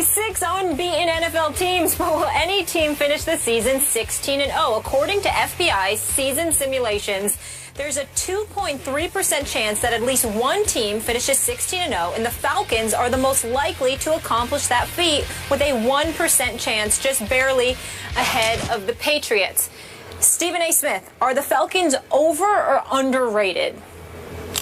only 6 unbeaten NFL teams, but will any team finish the season 16-0? According to FBI's season simulations, there's a 2.3% chance that at least one team finishes 16-0, and the Falcons are the most likely to accomplish that feat with a 1% chance, just barely ahead of the Patriots. Stephen A. Smith, are the Falcons over or underrated?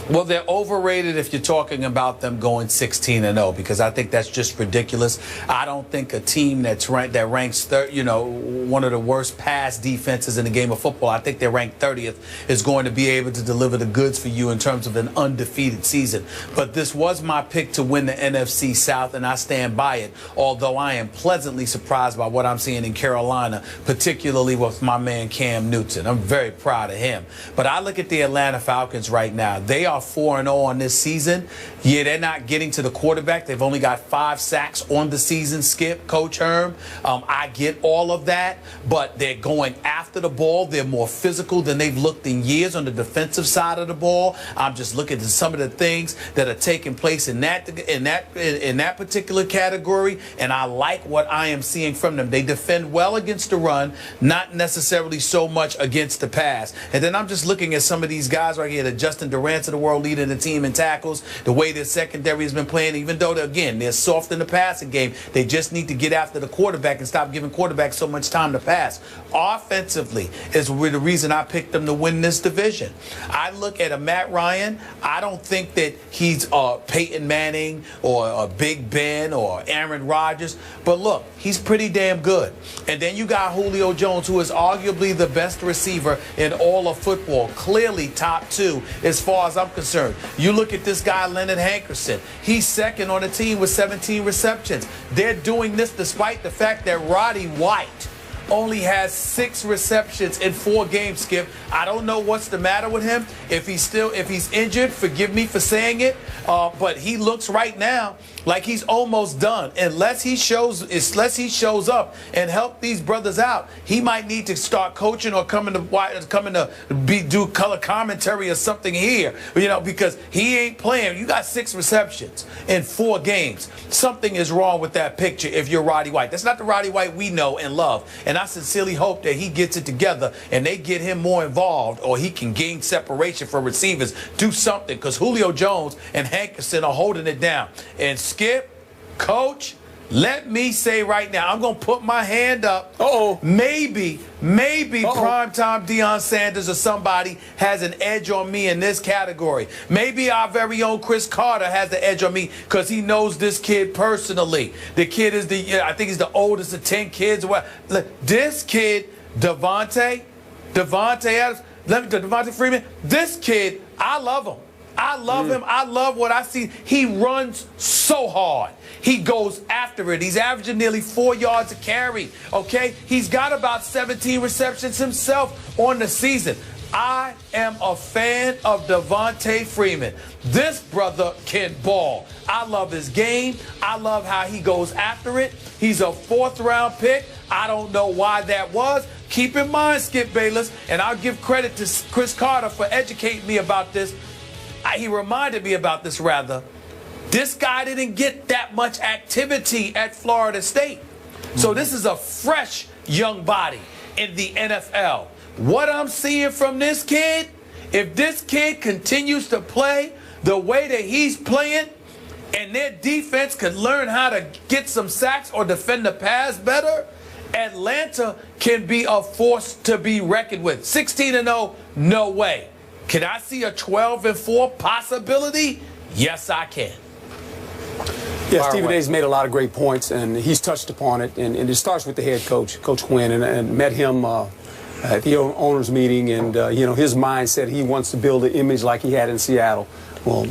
Well, they're overrated if you're talking about them going 16-0, because I think that's just ridiculous. I don't think a team that ranks third, one of the worst pass defenses in the game of football, I think they're ranked 30th, is going to be able to deliver the goods for you in terms of an undefeated season. But this was my pick to win the NFC South, and I stand by it, although I am pleasantly surprised by what I'm seeing in Carolina, particularly with my man Cam Newton. I'm very proud of him. But I look at the Atlanta Falcons right now. They are 4-0 on this season. Yeah, they're not getting to the quarterback. They've only got 5 sacks on the season, Skip, Coach Herm. I get all of that, but they're going after the ball. They're more physical than they've looked in years on the defensive side of the ball. I'm just looking at some of the things that are taking place in that particular category, and I like what I am seeing from them. They defend well against the run, not necessarily so much against the pass. And then I'm just looking at some of these guys right here, the Justin Durant's of the world leading the team in tackles, the way their secondary has been playing, even though, again, they're soft in the passing game. They just need to get after the quarterback and stop giving quarterbacks so much time to pass. Offensively is the reason I picked them to win this division. I look at a Matt Ryan. I don't think that he's Peyton Manning or Big Ben or Aaron Rodgers, but look, he's pretty damn good. And then you got Julio Jones, who is arguably the best receiver in all of football, clearly top 2 as far as I'm concerned. You look at this guy, Leonard Hankerson. He's second on the team with 17 receptions. They're doing this despite the fact that Roddy White only has 6 receptions in 4 games, Skip. I don't know what's the matter with him. If he's injured, forgive me for saying it, but he looks right now like he's almost done. Unless he shows up and help these brothers out, he might need to start coaching or coming to do color commentary or something here, because he ain't playing. You got 6 receptions in 4 games. Something is wrong with that picture if you're Roddy White. That's not the Roddy White we know and love. And I sincerely hope that he gets it together and they get him more involved, or he can gain separation for receivers. Do something, because Julio Jones and Hankerson are holding it down. And Skip, Coach, let me say right now, I'm going to put my hand up. Maybe primetime Deion Sanders or somebody has an edge on me in this category. Maybe our very own Chris Carter has the edge on me because he knows this kid personally. The kid is I think he's the oldest of 10 kids. This kid, Devontae Adams, Devontae Freeman, this kid, I love him. I love him. I love what I see. He runs so hard. He goes after it. He's averaging nearly 4 yards a carry, okay? He's got about 17 receptions himself on the season. I am a fan of Devontae Freeman. This brother can ball. I love his game. I love how he goes after it. He's a 4th-round pick. I don't know why that was. Keep in mind, Skip Bayless, and I'll give credit to Chris Carter for educating me about this. He reminded me about this, rather. This guy didn't get that much activity at Florida State. So this is a fresh young body in the NFL. What I'm seeing from this kid, if this kid continues to play the way that he's playing, and their defense could learn how to get some sacks or defend the pass better, Atlanta can be a force to be reckoned with. 16-0, no way. Can I see a 12-4 possibility? Yes, I can. Yeah, Stephen A's made a lot of great points, and he's touched upon it. And it starts with the head coach, Coach Quinn, and met him at the owners' meeting. And, his mindset, he wants to build an image like he had in Seattle. Well,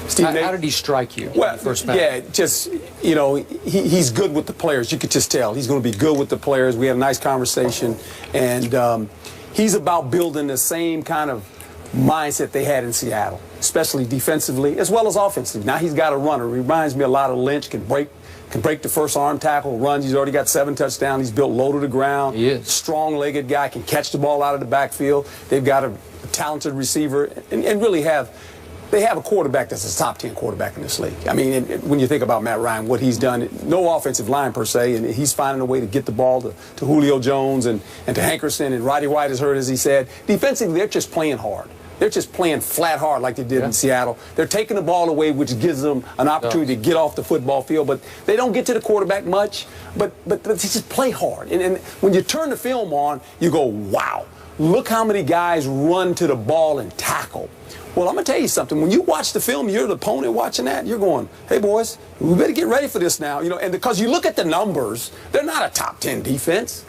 Stephen how did he strike you? Well, first match? Yeah, just, he's good with the players. You could just tell. He's going to be good with the players. We had a nice conversation. And he's about building the same kind of mindset they had in Seattle, especially defensively as well as offensively. Now he's got a runner. Reminds me a lot of Lynch. Can break the first arm tackle, runs. He's already got 7 touchdowns. He's built low to the ground. He is. Strong-legged guy, can catch the ball out of the backfield. They've got a talented receiver and really have they have a quarterback that's a top 10 quarterback in this league. I mean, when you think about Matt Ryan, what he's done, no offensive line per se, and he's finding a way to get the ball to Julio Jones and to Hankerson, and Roddy White is hurt, as he said. Defensively, they're just playing hard. They're just playing flat hard like they did in Seattle. They're taking the ball away, which gives them an opportunity to get off the football field, but they don't get to the quarterback much, but they just play hard. And when you turn the film on, you go, wow, look how many guys run to the ball and tackle. Well, I'm going to tell you something. When you watch the film, you're the opponent watching that, you're going, hey, boys, we better get ready for this now. You know, and because you look at the numbers, they're not a top 10 defense,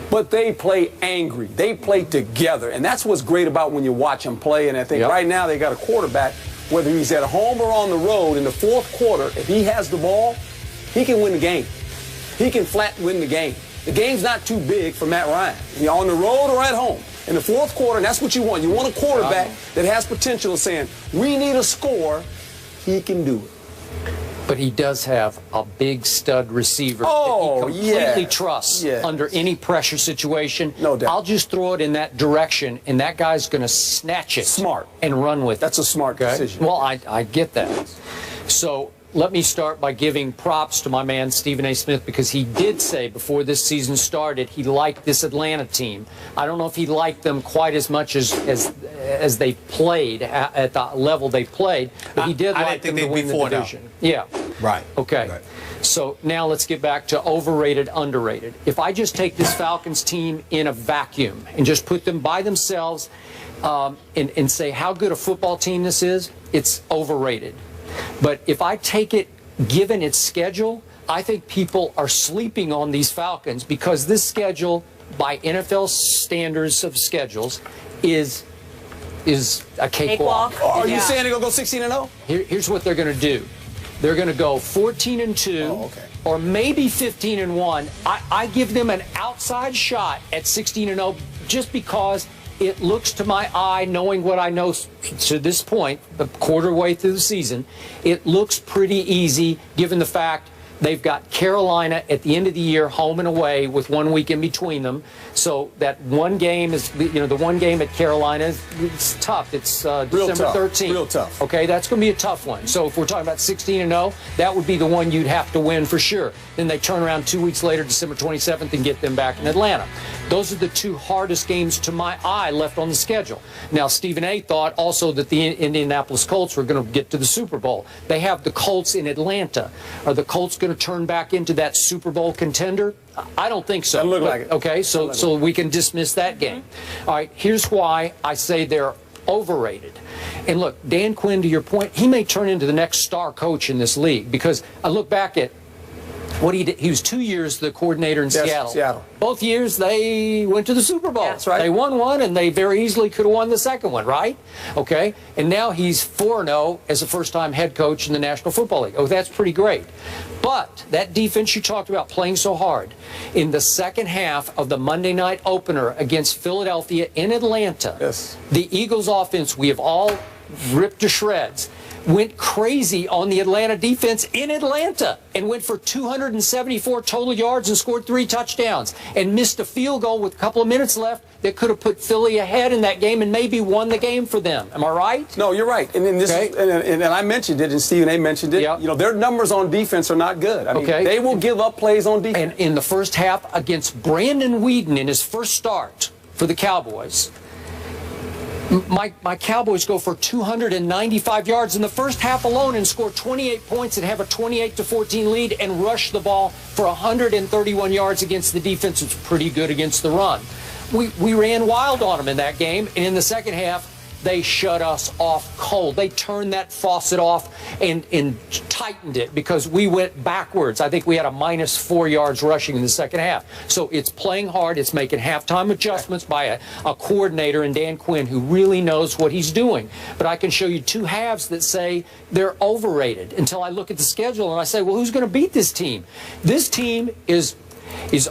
but they play angry. They play together, and that's what's great about when you watch them play. And I think right now they got a quarterback, whether he's at home or on the road, in the fourth quarter, if he has the ball, he can win the game. He can flat win the game. The game's not too big for Matt Ryan. You're on the road or at home. In the fourth quarter, and that's what you want. You want a quarterback that has potential of saying, we need a score. He can do it. But he does have a big stud receiver that he completely trusts under any pressure situation. No doubt. I'll just throw it in that direction, and that guy's going to snatch it and run with it. That's a smart decision. Well, I get that. So let me start by giving props to my man Stephen A. Smith, because he did say before this season started he liked this Atlanta team. I don't know if he liked them quite as much as they played at the level they played, but he did like them to win the division. Yeah. Right. Okay. Right. So now let's get back to overrated, underrated. If I just take this Falcons team in a vacuum and just put them by themselves and say how good a football team this is, it's overrated. But if I take it, given its schedule, I think people are sleeping on these Falcons, because this schedule, by NFL standards of schedules, is a cakewalk. Are you saying they're going to go 16-0? Here's what they're going to do. They're going to go 14-2, or maybe 15-1. I give them an outside shot at 16-0 just because it looks to my eye, knowing what I know to this point, the quarter way through the season, it looks pretty easy given the fact they've got Carolina at the end of the year, home and away, with 1 week in between them. So that one game is, the one game at Carolina, it's tough. It's December 13th. Real tough. Okay, that's going to be a tough one. So if we're talking about 16-0, that would be the one you'd have to win for sure. Then they turn around 2 weeks later, December 27th, and get them back in Atlanta. Those are the two hardest games to my eye left on the schedule. Now, Stephen A. thought also that the Indianapolis Colts were going to get to the Super Bowl. They have the Colts in Atlanta. Are the Colts going to turn back into that Super Bowl contender? I don't think so. Doesn't look like it. Okay, so we can dismiss that game. All right, here's why I say they're overrated. And look, Dan Quinn, to your point, he may turn into the next star coach in this league, because I look back at what he did. He was 2 years the coordinator in Seattle. Both years they went to the Super Bowl. That's right. They won one, and they very easily could have won the second one, right? Okay. And now he's 4-0 as a first-time head coach in the National Football League. Oh, that's pretty great. But that defense you talked about playing so hard, in the second half of the Monday night opener against Philadelphia in Atlanta, the Eagles offense we have all ripped to shreds, went crazy on the Atlanta defense in Atlanta and went for 274 total yards and scored 3 touchdowns and missed a field goal with a couple of minutes left that could have put Philly ahead in that game and maybe won the game for them. Am I right? No, you're right. And this and I mentioned it, and Stephen A. mentioned it. You know, their numbers on defense are not good. I mean, they will give up plays on defense. And in the first half against Brandon Weeden in his first start for the Cowboys, my Cowboys go for 295 yards in the first half alone and score 28 points and have a 28-14 lead and rush the ball for 131 yards against the defense. It's pretty good against the run. We ran wild on them in that game, and in the second half, they shut us off cold. They turned that faucet off and tightened it because we went backwards. I think we had a -4 yards rushing in the second half. So it's playing hard. It's making halftime adjustments by a coordinator in Dan Quinn who really knows what he's doing. But I can show you two halves that say they're overrated until I look at the schedule and I say, well, who's going to beat this team? This team is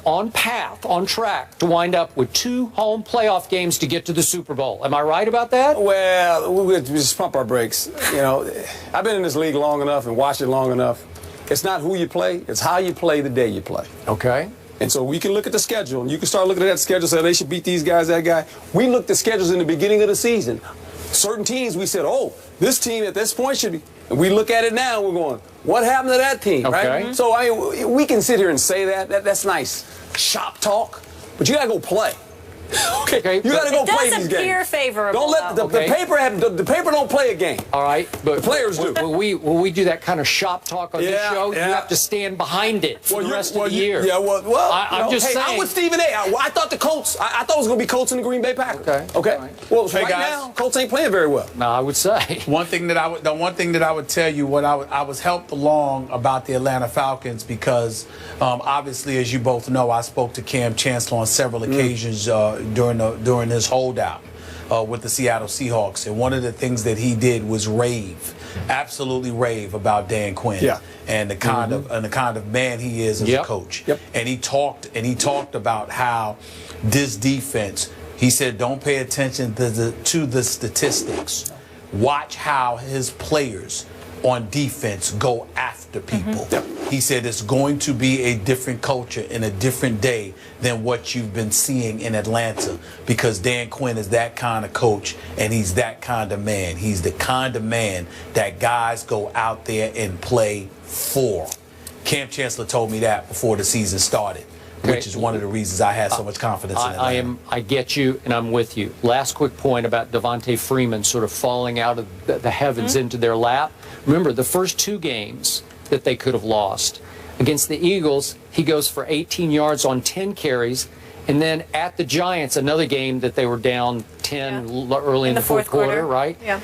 on track to wind up with 2 home playoff games to get to the Super Bowl. Am I right about that? Well, we just pump our brakes. You know, I've been in this league long enough and watched it long enough. It's not who you play, it's how you play the day you play. Okay. And so we can look at the schedule, and you can start looking at that schedule and say they should beat these guys, that guy. We looked at schedules in the beginning of the season. Certain teams, we said, oh, This team at this point should be. And we look at it now, we're going, what happened to that team, right? Mm-hmm. So, I mean, we can sit here and say that's nice shop talk, but you got to go play. Okay, you got to go play these games. It does appear favorable. Don't let the paper don't play a game. All right, but the players do. Will we do that kind of shop talk on this show? Yeah. You have to stand behind it for the rest of the year. Yeah, I'm just saying. I'm with Stephen A. I thought the Colts. I thought it was going to be Colts and the Green Bay Packers. Okay. Right. Well, right now, Colts ain't playing very well. No, I would say the one thing that I would tell you, I was helped along about the Atlanta Falcons because obviously, as you both know, I spoke to Cam Chancellor on several occasions during his holdout with the Seattle Seahawks, and one of the things that he did was absolutely rave about Dan Quinn and the kind of man he is as a coach. And he talked about how this defense. He said, don't pay attention to the statistics. Watch how his players on defense go after people. He said it's going to be a different culture and a different day than what you've been seeing in Atlanta because Dan Quinn is that kind of coach and he's that kind of man. He's the kind of man that guys go out there and play for. Cam Chancellor told me that before the season started. Which is one of the reasons I had so much confidence in Atlanta. I get you, and I'm with you. Last quick point about Devontae Freeman sort of falling out of the heavens into their lap. Remember, the first 2 games that they could have lost. Against the Eagles, he goes for 18 yards on 10 carries. And then at the Giants, another game that they were down 10 early in the fourth quarter, right? Yeah.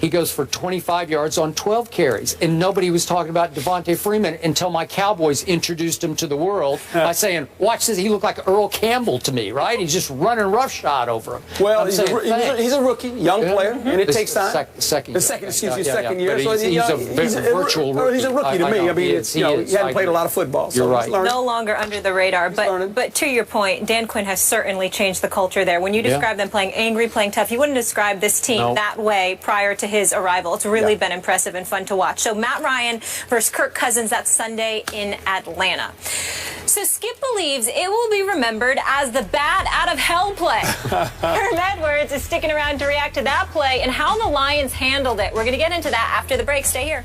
He goes for 25 yards on 12 carries. And nobody was talking about Devontae Freeman until my Cowboys introduced him to the world by saying, watch this, he looked like Earl Campbell to me, right? He's just running roughshod over him. Well, he's a rookie, young player, and it takes time. Second year. So he's a virtual rookie. He's a rookie to me. I mean, he hadn't played a lot of football. You're right. No longer under the radar. But to your point, Dan Quinn has certainly changed the culture there. When you describe them playing angry, playing tough, you wouldn't describe this team that way prior to his arrival. It's really been impressive and fun to watch. So Matt Ryan versus Kirk Cousins, that's Sunday in Atlanta. So Skip believes it will be remembered as the bat out of hell play. Herm Edwards is sticking around to react to that play and how the Lions handled it. We're going to get into that after the break. Stay here.